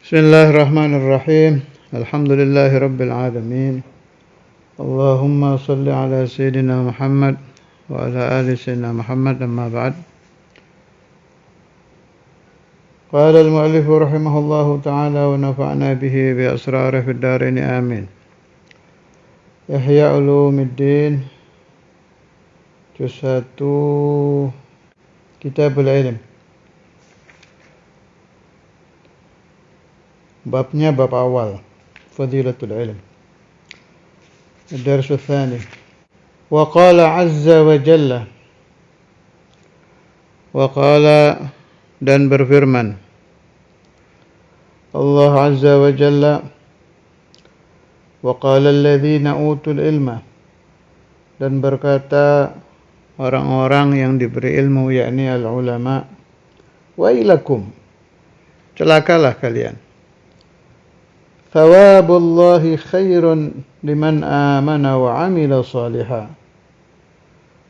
Bismillahirrahmanirrahim. Alhamdulillahi rabbil alamin. Allahumma salli ala sayyidina Muhammad wa ala ali sayyidina Muhammad, amma ba'd. Qala al-mu'allif rahimahullahu ta'ala wa nafa'na bihi bi asrarihi fid dharain amin. Ihya Ulumuddin, juz 1, Kitabul Ilm. Babnya bab awal, Fadilatul Ilm. Ad-dars ats-tsani. Wa qala 'azza wa jalla. Wa qala, dan berfirman Allah 'azza wa jalla, wa qala alladhina utul ilma, dan berkata orang-orang yang diberi ilmu, yakni al-ulama, wailakum, celakalah kalian. Thawabullahi khairun liman amana wa amila salihah.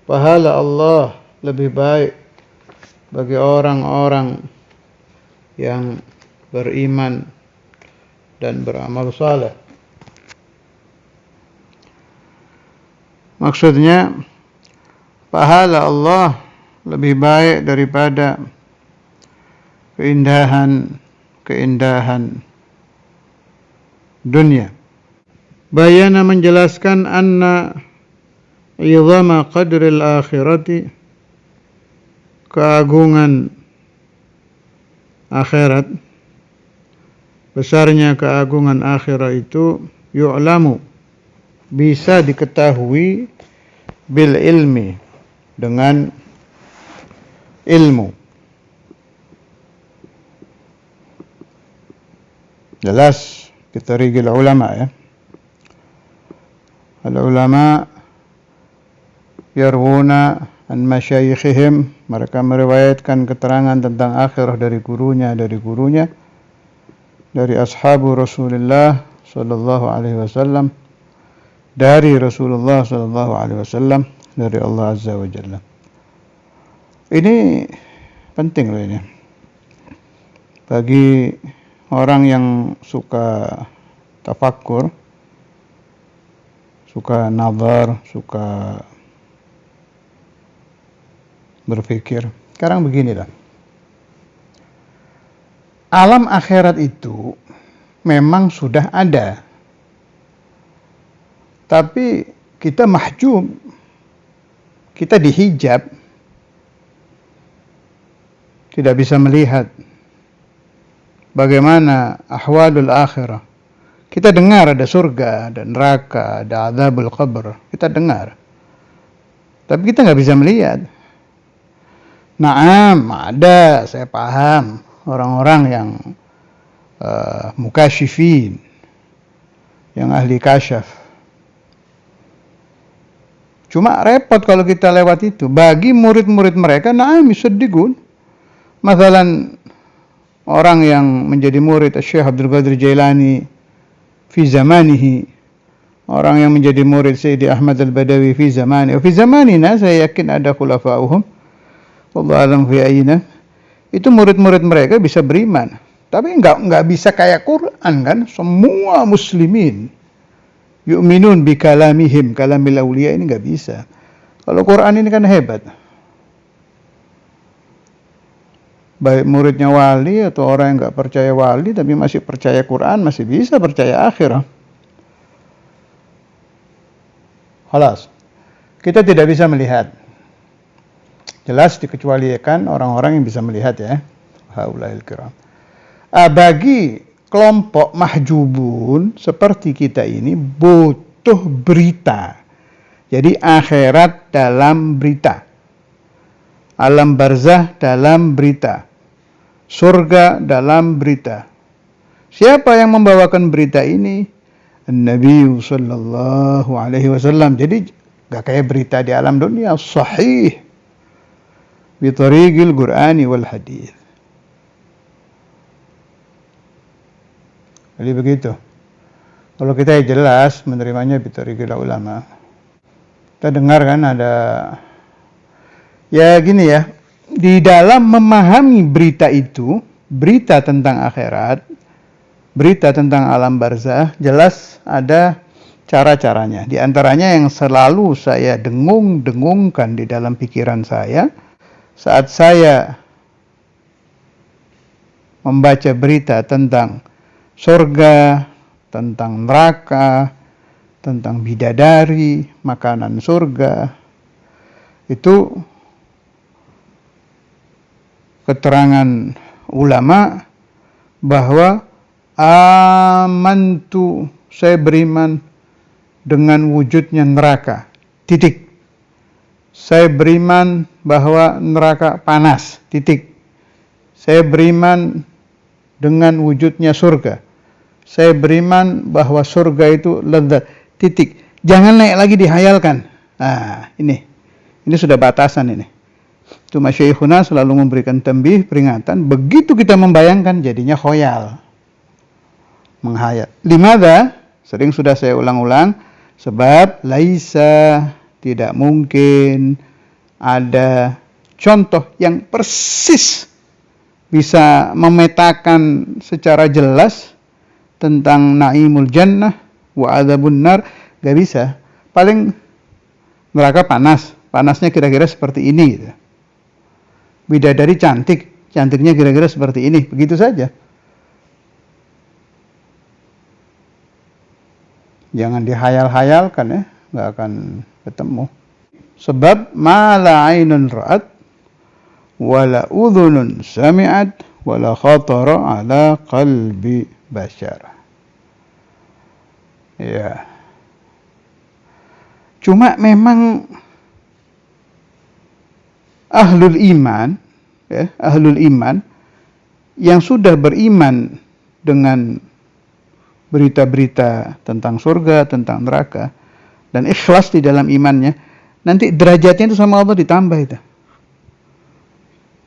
Pahala Allah lebih baik bagi orang-orang yang beriman dan beramal saleh. Maksudnya, pahala Allah lebih baik daripada keindahan dunia. Bayana menjelaskan anna izama qadril akhirati, keagungan akhirat, besarnya keagungan akhirat itu yu'lamu, bisa diketahui, bil ilmi, dengan ilmu. Jelas bitarigil ulama, ya. Al-ulama yarwuna an masyayikhihim, mereka meriwayatkan keterangan tentang akhirah dari gurunya, dari ashabu Rasulullah sallallahu alaihi wasallam, dari Rasulullah sallallahu alaihi wasallam, dari Allah azza wa jalla. Ini penting loh ini bagi orang yang suka tafakkur, suka nazar, suka berpikir. Sekarang beginilah, alam akhirat itu memang sudah ada, tapi kita mahjub, kita dihijab, tidak bisa melihat bagaimana ahwalul akhirah. Kita dengar ada surga, ada neraka, ada azabul qabr, kita dengar, tapi kita nggak bisa melihat. Naam, ada, saya paham, orang-orang yang mukasyifin, yang ahli kasyaf. Cuma repot kalau kita lewat itu. Bagi murid-murid mereka, naam yusaddiqun. Masalan, orang yang menjadi murid Syekh Abdul Qadir Jailani fi zamanihi, orang yang menjadi murid Sayyidi Ahmad Al-Badawi fi zamani, fi zamanina saya yakin ada khulafa'uhum, wallahu alam fi ayna, itu murid-murid mereka bisa beriman, tapi enggak bisa kayak Quran kan. Semua muslimin yu'minun bi kalamihim, kalamil awliya, ini enggak bisa. Kalau Quran ini kan hebat. Baik muridnya wali atau orang yang enggak percaya wali tapi masih percaya Quran, masih bisa percaya akhirah. Halas. Kita tidak bisa melihat. Jelas dikecualikan orang-orang yang bisa melihat, ya. Haulail kiram. Bagi kelompok mahjubun seperti kita ini butuh berita. Jadi akhirat dalam berita. Alam barzah dalam berita. Surga dalam berita. Siapa yang membawakan berita ini? Nabi sallallahu alaihi wasallam. Jadi gak kayak berita di alam dunia, sahih bitariqil Qur'ani wal hadis. Jadi begitu. Kalau kita jelas menerimanya bitariqil ulama. Kita dengar kan ada, ya gini ya, di dalam memahami berita itu, berita tentang akhirat, berita tentang alam barzah, jelas ada cara-caranya. Di antaranya yang selalu saya dengung-dengungkan di dalam pikiran saya saat saya membaca berita tentang surga, tentang neraka, tentang bidadari, makanan surga, itu keterangan ulama bahwa amantu, saya beriman dengan wujudnya neraka, titik. Saya beriman bahwa neraka panas, titik. Saya beriman dengan wujudnya surga. Saya beriman bahwa surga itu lezat, titik. Jangan naik lagi dihayalkan. Nah, ini sudah batasan ini. Cuma Syekhuna selalu memberikan tambih, peringatan. Begitu kita membayangkan, jadinya khoyal, menghayal. Limada, sering sudah saya ulang-ulang, sebab laisa, tidak mungkin ada contoh yang persis bisa memetakan secara jelas tentang naimul jannah wa adzabun nar, gak bisa. Paling neraka panas, panasnya kira-kira seperti ini gitu. Bidadari cantik, cantiknya kira-kira seperti ini, begitu saja. Jangan dihayal-hayalkan ya, nggak akan ketemu. Sebab ma la ainun ra'at wala udhunun sami'at wala khatara ala qalbi bashar. Ya. Cuma memang ahlul iman, ya, ahlul iman yang sudah beriman dengan berita-berita tentang surga, tentang neraka, dan ikhlas di dalam imannya, nanti derajatnya itu sama Allah ditambah itu.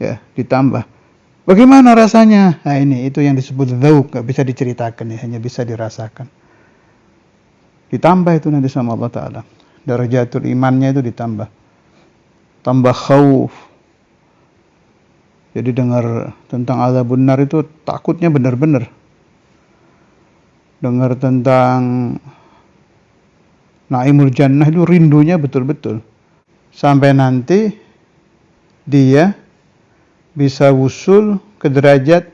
Ya, ditambah. Bagaimana rasanya? Nah ini, itu yang disebut dzauq, gak bisa diceritakan ya, hanya bisa dirasakan. Ditambah itu nanti sama Allah Ta'ala. Darajatul imannya itu ditambah. Tambah khauf. Jadi dengar tentang azabun nar itu takutnya benar-benar. Dengar tentang naimul jannah itu rindunya betul-betul. Sampai nanti dia bisa wusul ke derajat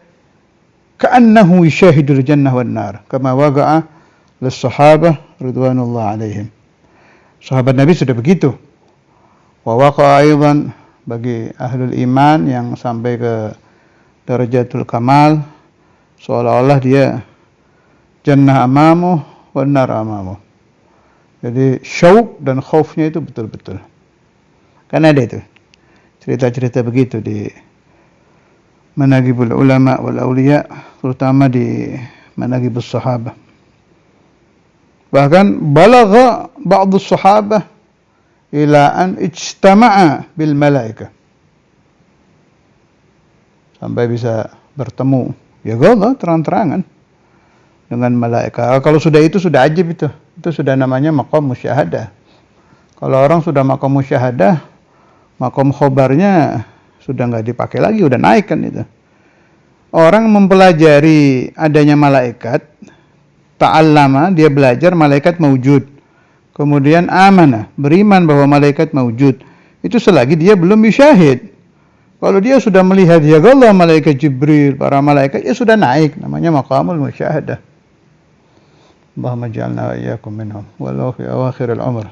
ka'annahu yashahidul jannah wan nar kama waqa'a lis-sahabah ridwanullah alaihim. Sahabat Nabi sudah begitu. Wa waqa'a aidan bagi ahlul iman yang sampai ke darajatul kamal, seolah-olah dia jannah amamu wan nar amamu. Jadi syauq dan khaufnya itu betul-betul. Kan ada itu cerita-cerita begitu di manaqibul ulama wal auliya, terutama di manaqibus sahabah. Bahkan balagha ba'dus sahabah ila an ijtama'a bil malaika, sampai bisa bertemu ya Allah terang-terangan dengan malaikat. Kalau sudah itu sudah ajib, itu sudah namanya maqam musyahadah. Kalau orang sudah maqam musyahadah, maqam khobarnya sudah nggak dipakai lagi, udah naik kan itu. Orang mempelajari adanya malaikat, ta'allama, dia belajar malaikat maujud. Kemudian amanah, beriman bahwa malaikat maujud. Itu selagi dia belum musyahid. Kalau dia sudah melihat ya Allah, malaikat Jibril, para malaikat, ya sudah naik, namanya maqamul musyahadah. Allahumma ja'alna wa iyyakum minhum walau fi awakhiril umr.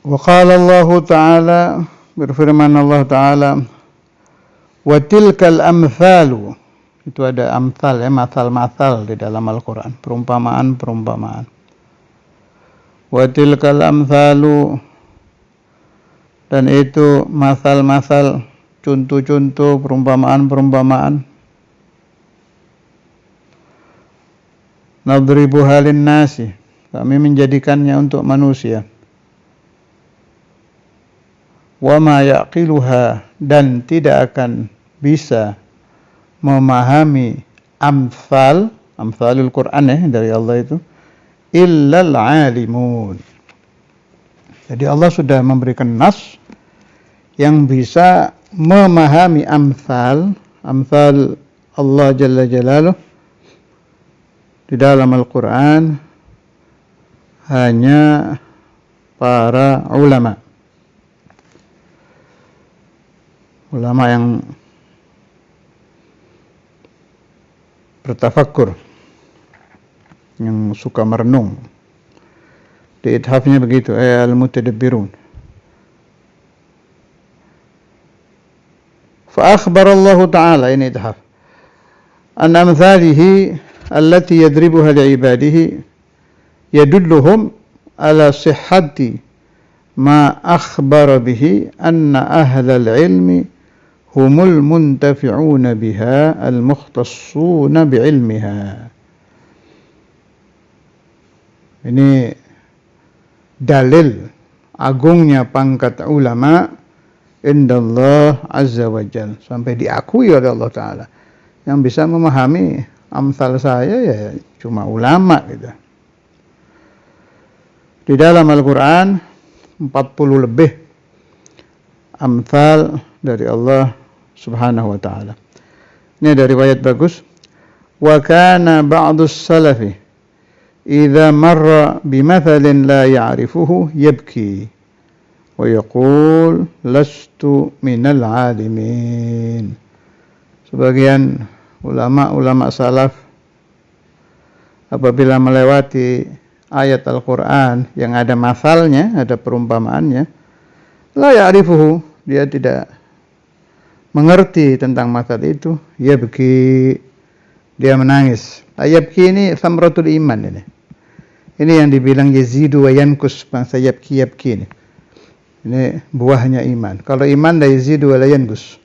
Wa qala Allah Ta'ala, berfirman Allah Ta'ala, wa tilkal amthalu, itu ada amthal ya, mathal-mathal di dalam Al-Quran, perumpamaan-perumpamaan. Wa tilkal amthalu, dan itu mathal-mathal, contoh-contoh, perumpamaan-perumpamaan. Nadribuha linnasi, kami menjadikannya untuk manusia. Wa ma yaqiluha, dan tidak akan bisa memahami amthalul Quran ya, dari Allah itu, illal alimun. Jadi Allah sudah memberikan nas yang bisa memahami amsal Allah Jalla Jalaluh di dalam Al-Quran hanya para ulama yang bertafakkur, yang suka merenung. Di ithafnya begitu, al-mutadabbirun. Fa akhbar Allah Ta'ala, ini ithaf, an amthalihi allati yadribuha li'ibadihi yadulluhum ala sihhati ma akhbara bihi anna ahlal ilmi humul muntafi'una biha al-mukhtassuna bi'ilmiha. Ini dalil agungnya pangkat ulama indallah azza wa jalla, sampai diakui oleh Allah Ta'ala. Yang bisa memahami amsal saya ya cuma ulama gitu. Di dalam Al-Quran 40 lebih amsal dari Allah Subhanahu wa Ta'ala. Ini ada riwayat bagus. Wa kana ba'dus salafi idza marra bimathalin la ya'rifuhu yabki wa yaqul lastu minal 'alimin. Sebagian ulama salaf apabila melewati ayat Al-Quran yang ada masalnya, ada perumpamaannya, la ya'rifuhu, dia tidak mengerti tentang masal itu, yabki, dia menangis. Yabki ini samratul iman ini. Ini yang dibilang yazidu wa yankus, bangsa yabki ini. Ini buahnya iman. Kalau iman la yazidu wa la yankus.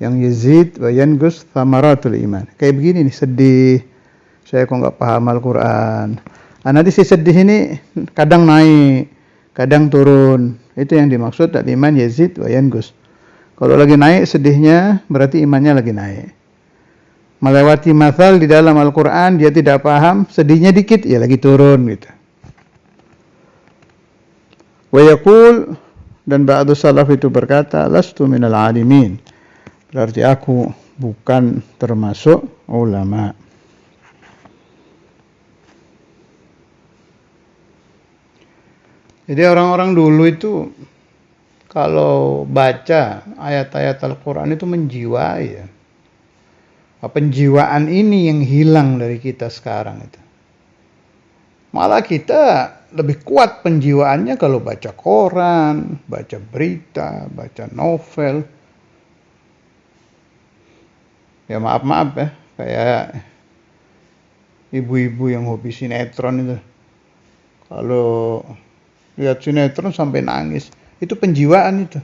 Yang yazid wa yankus samaratul iman. Kayak begini nih, sedih. Saya kok enggak paham Al-Quran. Nanti si sedih ini kadang naik, kadang turun. Itu yang dimaksud dari iman yazid wa yangus. Kalau lagi naik sedihnya, berarti imannya lagi naik. Melewati masal di dalam Al-Quran, dia tidak paham, sedihnya dikit, ya lagi turun gitu. Wa yaqul, dan ba'du salaf itu berkata, lastu minal alimin. Berarti aku bukan termasuk ulama. Jadi orang-orang dulu itu kalau baca ayat-ayat Al-Quran itu menjiwai ya. Penjiwaan ini yang hilang dari kita sekarang itu. Malah kita lebih kuat penjiwaannya kalau baca koran, baca berita, baca novel. Ya maaf ya, kayak ibu-ibu yang hobi sinetron itu. Kalau lihat sinetron sampai nangis. Itu penjiwaan itu.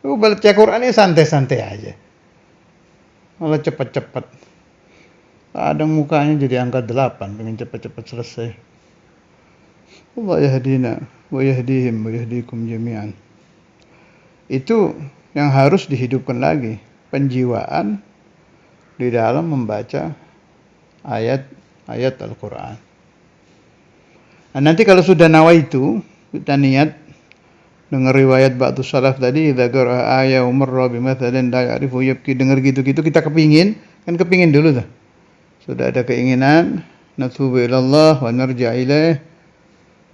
Baca Qurannya santai-santai aja. Malah cepat-cepat. Kadang mukanya jadi angka 8, pengen cepat-cepat selesai. Allah yahdina wa yahdihim wa yahdikum jami'an. Itu yang harus dihidupkan lagi, penjiwaan di dalam membaca ayat-ayat Al-Quran. Nah, nanti kalau sudah nawaitu, kita niat dengar riwayat ba'du salaf tadi, idza qara'a ayat marra bimathalin la ya'rifu yabki, dengar gitu-gitu kita kepingin dulu tuh. Sudah ada keinginan, natubu ilallah wa narja ilaih.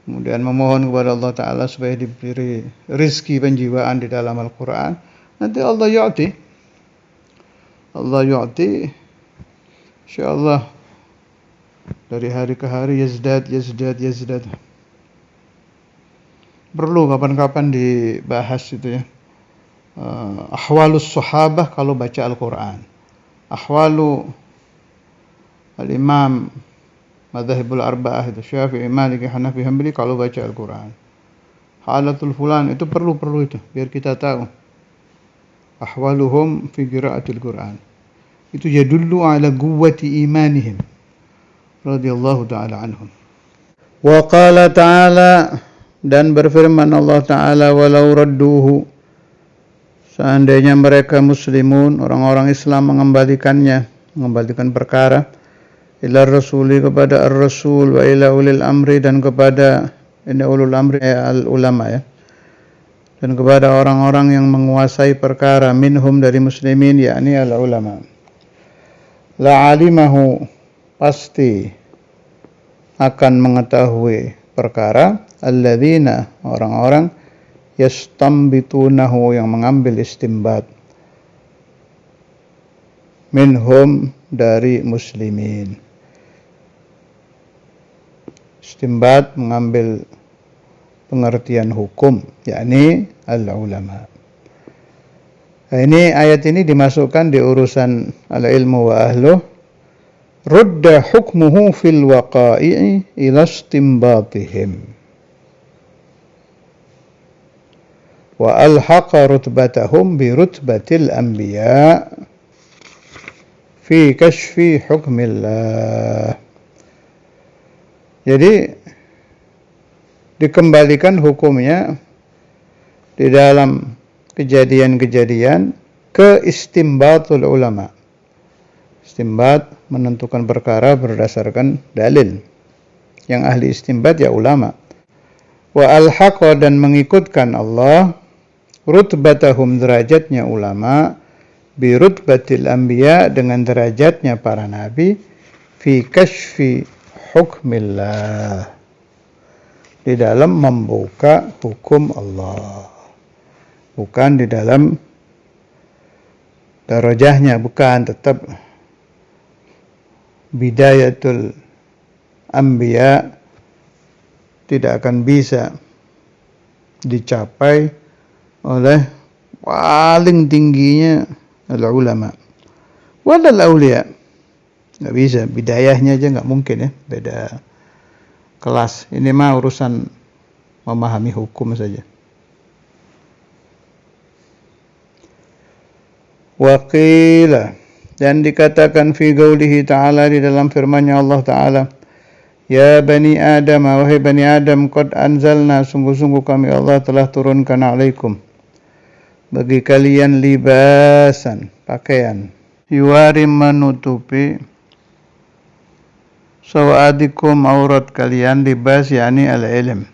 Kemudian memohon kepada Allah Ta'ala supaya diberi rizki penjiwaan di dalam Al-Quran. Nanti Allah yu'ti. InsyaAllah dari hari ke hari yazdad. Perlu kapan-kapan dibahas itu ya. Ahwalus sahabah kalau baca Al-Quran. Ahwalu al-imam Madzhabul Arba'ah itu Syafi'i, Maliki, Hanafi, Hambali kalau baca Al-Quran. Halatul fulan itu perlu itu biar kita tahu. Ahwaluhum fi qiraatil Quran. Itu yadullu ala quwwati imanihim radhiyallahu ta'ala anhum. Wa qala ta'ala, dan berfirman Allah Ta'ala, walau radduhu, seandainya mereka muslimun, orang-orang Islam mengembalikan perkara ila rasuli, kepada ar-rasul, wa ila ulil amri, dan kepada ini ulul amri al-ulama ya, dan kepada orang-orang yang menguasai perkara minhum dari muslimin, yakni al-ulama. La'alimahu, pasti akan mengetahui perkara, alladzina, orang-orang yastambitunahu, yang mengambil istimbat, minhum, dari muslimin. Istimbat, mengambil pengertian hukum, yakni al-ulama. Nah, ini ayat ini dimasukkan di urusan al-ilmu wa ahluh. Rudda hukmuhu fil waqa'i'i ila istimbatihim wa alhaqa rutbatahum bi rutbatil anbiya fi kashfi hukmillah. Jadi dikembalikan hukumnya di dalam kejadian-kejadian ke istimbatul ulama. Istimbat, menentukan perkara berdasarkan dalil. Yang ahli istimbat ya ulama. Wa alhaqa, dan mengikutkan Allah rutbatahum, derajatnya ulama, bi rutbatil anbiya, dengan derajatnya para nabi, fi kashfi hukmillah, di dalam membuka hukum Allah, bukan di dalam darajahnya, bukan, tetap bidayatul anbiya tidak akan bisa dicapai oleh paling tingginya al-ulama walal awliya. Nggak bisa, bidayahnya aja nggak mungkin ya, beda kelas. Ini mah urusan memahami hukum saja. Waqila, dan dikatakan fi qaulihi ta'ala, di dalam firman-Nya Allah Ta'ala, ya bani Adam, wahai bani Adam, qad anzalna, sungguh-sungguh kami Allah telah turunkan alaikum, bagi kalian, libasan, pakaian, yuwari, menutupi, sawadikum, aurat kalian, libas yakni al-ilm.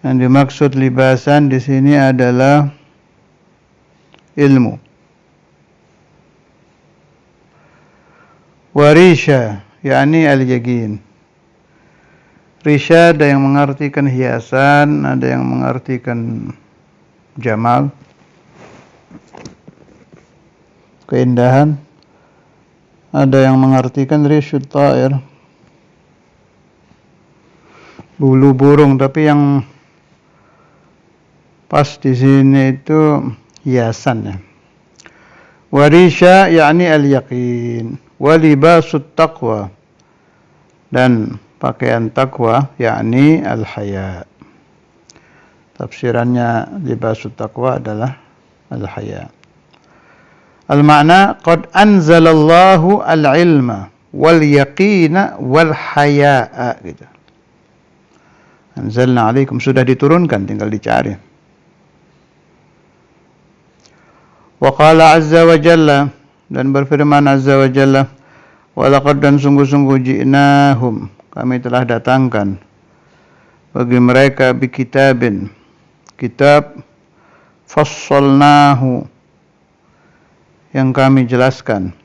Yang dimaksud libasan di sini adalah ilmu. Warisha yakni al-yaqin. Risha ada yang mengartikan hiasan, ada yang mengartikan jamal, keindahan. Ada yang mengartikan risyut ta'ir, bulu burung, tapi yang pas di sini itu hiasan ya. Warisha yakni al-yaqin, walibasut taqwa, dan pakaian taqwa yakni al-haya. Tafsirannya libasut taqwa adalah al-haya. Al-makna qad anzalallahu al-ilma wal yaqina wal haya'a gitu. Anzalna alaikum, sudah diturunkan, tinggal dicari. Wa qala azza wa jalla, dan berfirman azza wa jalla, wa laqad, dan sungguh-sungguh, ji'nahum, kami telah datangkan bagi mereka, bi kitabin, kitab, fassalnahu, yang kami jelaskan,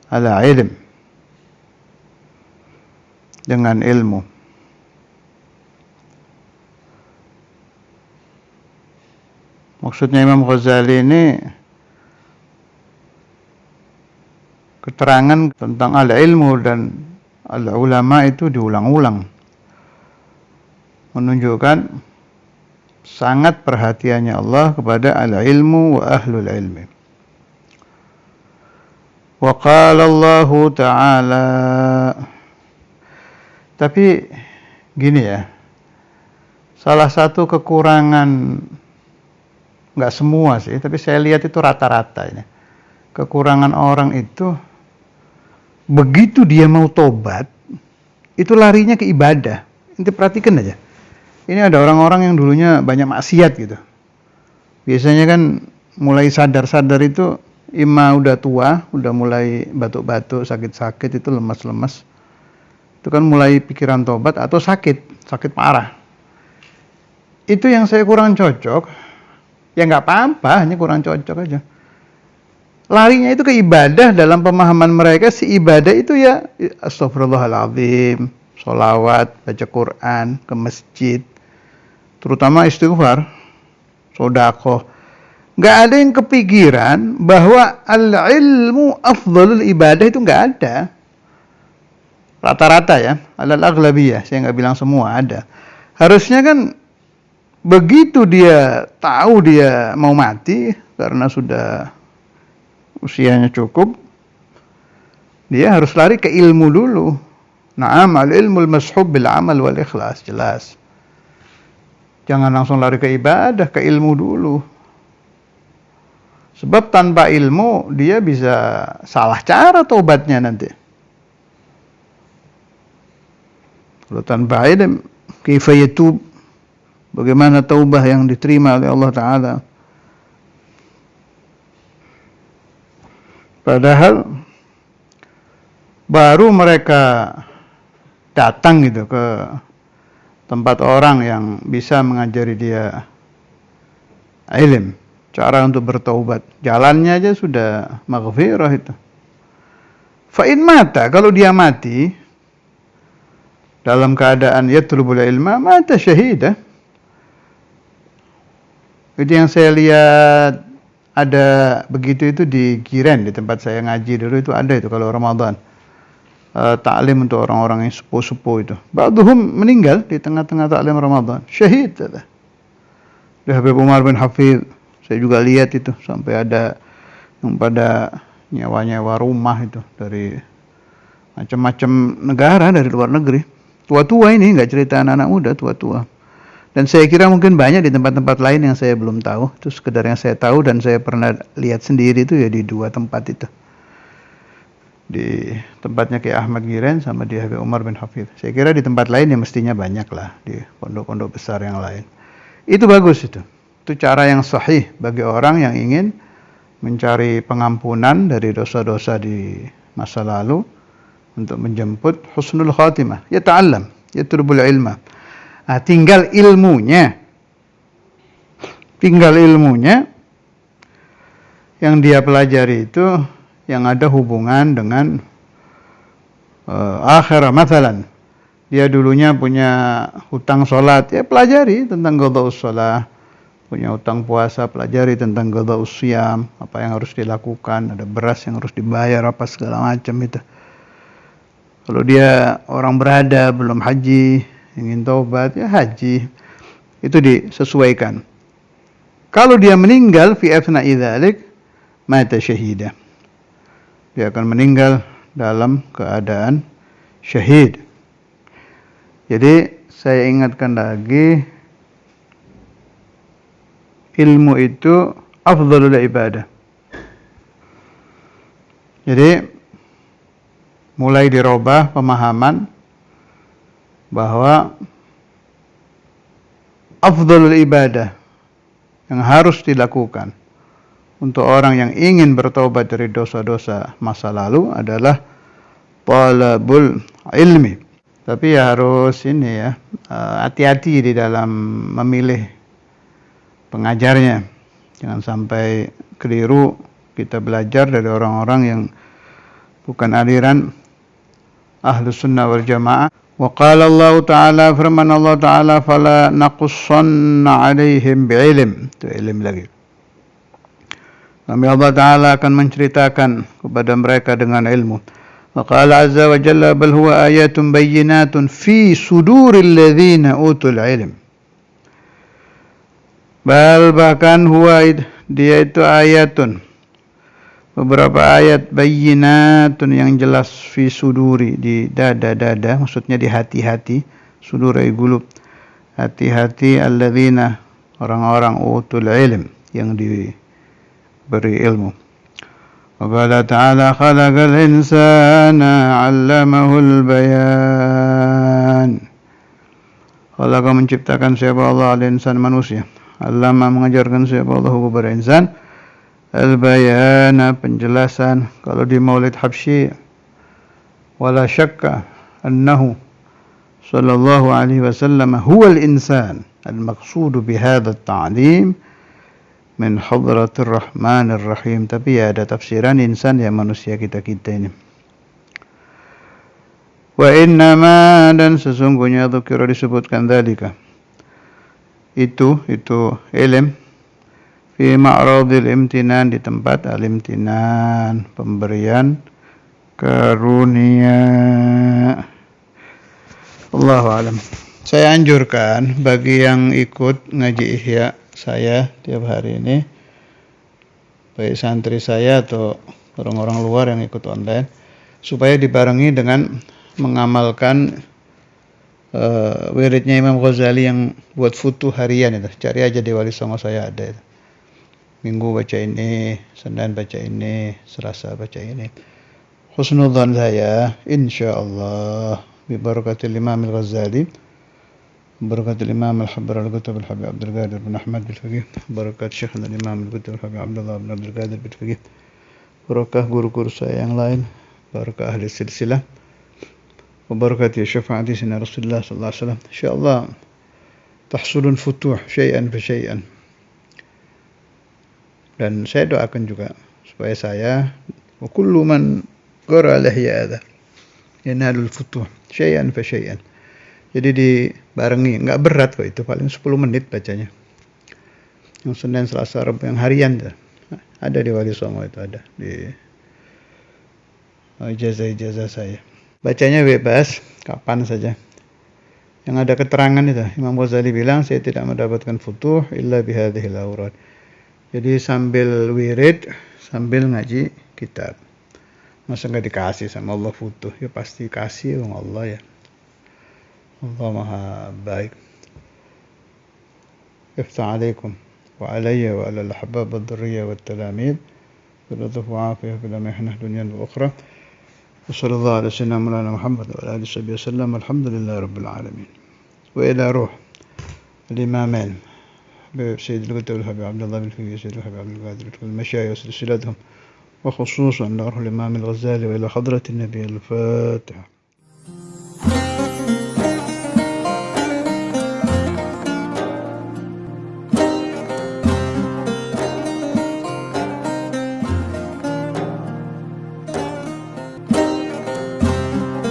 ala ilm, dengan ilmu. Maksudnya Imam Ghazali ini keterangan tentang al-ilmu dan al-ulama itu diulang-ulang, menunjukkan sangat perhatiannya Allah kepada al-ilmu wa ahlul ilmi. Wa qala Allah Ta'ala, tapi gini ya, salah satu kekurangan, nggak semua sih, tapi saya lihat itu rata-rata ini, kekurangan orang itu, begitu dia mau tobat, itu larinya ke ibadah. Nanti perhatikan aja. Ini ada orang-orang yang dulunya banyak maksiat gitu. Biasanya kan mulai sadar-sadar itu, ima udah tua, udah mulai batuk-batuk, sakit-sakit, itu lemas-lemas. Itu kan mulai pikiran tobat, atau sakit parah. itu yang saya kurang cocok, ya nggak apa-apa, hanya kurang cocok aja. Larinya itu ke ibadah. Dalam pemahaman mereka, si ibadah itu ya astagfirullahaladzim, sholawat, baca Quran, ke masjid, terutama istighfar, sodaqoh. Nggak ada yang kepikiran bahwa al-ilmu afdhalul ibadah, itu nggak ada. Rata-rata ya, alal aghlabiyah, saya nggak bilang semua, ada. Harusnya kan begitu dia tahu dia mau mati karena sudah usianya cukup, dia harus lari ke ilmu dulu. Na'am, al-ilmul mashhub bil amal wal ikhlas, jelas. Jangan langsung lari ke ibadah, ke ilmu dulu. Sebab tanpa ilmu dia bisa salah cara taubatnya nanti. Kalau tanpa ilmu, kaifa yatub, bagaimana taubah yang diterima oleh Allah Ta'ala. Padahal baru mereka datang gitu ke tempat orang yang bisa mengajari dia ilmu, cara untuk bertaubat. Jalannya aja sudah maghfirah itu. Fa'in mata, kalau dia mati dalam keadaan yatlubul ilma, mata syahidah. Itu yang saya lihat ada begitu itu di Giren, di tempat saya ngaji dulu itu ada itu kalau Ramadan. Ta'lim untuk orang-orang yang sepuh-sepuh itu. Ba'duhum meninggal di tengah-tengah ta'lim Ramadan. Syahid. Di Habib Umar bin Hafidh, saya juga lihat itu sampai ada yang pada nyewa-nyewa rumah itu dari macam-macam negara, dari luar negeri. Tua-tua ini, nggak cerita anak-anak muda, tua-tua. Dan saya kira mungkin banyak di tempat-tempat lain yang saya belum tahu. Itu sekedar yang saya tahu dan saya pernah lihat sendiri itu ya di dua tempat itu. Di tempatnya Kiai Ahmad Giren sama di Habib Umar bin Hafidh. Saya kira di tempat lain ya mestinya banyak lah, di pondok-pondok besar yang lain. Itu bagus itu. Itu cara yang sahih bagi orang yang ingin mencari pengampunan dari dosa-dosa di masa lalu, untuk menjemput husnul khatimah. Ya ta'allam, ya turbul ilma. Nah, tinggal ilmunya yang dia pelajari itu yang ada hubungan dengan akhirah. Mathalan, dia dulunya punya hutang sholat, ya pelajari tentang qada'us sholat. Punya hutang puasa, pelajari tentang qada'us siyam, apa yang harus dilakukan, ada beras yang harus dibayar, apa segala macam itu. Kalau dia orang berada, belum haji, ingin taubat, ya haji. Itu disesuaikan. Kalau dia meninggal, fi athna'i dzalik, mata syahida. Dia akan meninggal dalam keadaan syahid. Jadi, saya ingatkan lagi, ilmu itu afdhalul ibadah. Jadi, mulai dirubah pemahaman bahwa afdhalul ibadah yang harus dilakukan untuk orang yang ingin bertobat dari dosa-dosa masa lalu adalah talabul ilmi. Tapi ya harus ini ya, hati-hati di dalam memilih pengajarnya. Jangan sampai keliru kita belajar dari orang-orang yang bukan aliran Ahlus Sunnah wal Jamaah. Wa qala Allah Ta'ala, firman Allah Ta'ala, fala naqussanna 'alaihim bi'ilm. Itu ilm lagi. Kami Allah Ta'ala akan menceritakan kepada mereka dengan ilmu. Wa qala azza wa jalla, bal huwa ayatun bayyinatun fi suduril ladzina utul ilm. Bal bahkan huwa, dia itu ayatun, beberapa ayat bayyinatun yang jelas, fi suduri, di dada-dada, maksudnya di hati-hati, sudurai gulub, hati-hati alladzina, orang-orang utul ilm, yang diberi ilmu. Wa qala ta'ala, khalaqal insana 'allamahul bayan. Allah menciptakan siapa Allah, al-insan, manusia. Allama, mengajarkan siapa Allah kepada insan al-bayana, penjelasan. Kalau di Maulid Habsyi, wala syakka annahu sallallahu alaihi wasallam huwal insan. Al-maqsudu bihadha at-ta'lim min hadratir rahmanir rahim. Tapi ya ada tafsiran insan, ya manusia kita-kita ini. Wa innama, dan sesungguhnya dzukira disebutkan dzalika itu ilm fi ma'radil imtinan, di tempat al-imtinan, pemberian karunia. Allahu a'lam. Saya anjurkan bagi yang ikut ngaji Ihya saya tiap hari ini, baik santri saya atau orang-orang luar yang ikut online, supaya dibarengi dengan mengamalkan wiridnya Imam Ghazali yang buat futuh harian itu. Cari aja di Wali Songo saya ada itu. Minggu baca ini, Senin baca ini, Selasa baca ini. Husnudzan saya, insyaallah, bi barakatil Imam Al-Ghazali, بركة الإمام الحبر الكتب الحبيب عبد القادر بن أحمد بالفقيه، بركة شيخنا الإمام الكتب الحبيب عبد الله بن عبد القادر بالفقيه، بركة guru-guru saya yang lain, بركة أهل السلسلة، وبركة شفاعة سيدنا رسول الله صلى الله عليه وسلم. InsyaAllah تحصل الفتوح شيئا فشيئا. Dan saya doakan juga supaya saya wa kullu man qara lahya hadha yanalul futuh syai'an fa syai'an. Jadi dibarengi, enggak berat kok itu, paling 10 menit bacanya. Yang Senin, Selasa, Rabu, yang harian ada di Wali Songo itu, ada di ijazah saya. Bacanya bebas kapan saja. Yang ada keterangan itu, Imam Ghazali bilang saya tidak mendapatkan futuh illa bihadhil awrad. Jadi sambil wirid, sambil ngaji kitab. Masa enggak dikasih sama Allah futuh? Ya pasti kasih sama Allah ya. Allah Maha baik. Iftah alaikum wa alayya wa ala al-ahbab wal-dhurriyyah wal-talamid bilutuf wa afiyah bila mihnah dunya wal ukhra. Wa sallallahu ala sayyidina Maulana Muhammad wa ala alihi wa sallam. Alhamdulillahi rabbil alamin. Wa ila ruh al-imamain بسيد الكتب الحبيب عبد الله بن فقيه، سيد الحبيب عبد القادر، المشايخ وسلسلتهم، وخصوصا روح الإمام الغزالي، وإلى حضرة النبي. الفاتحة.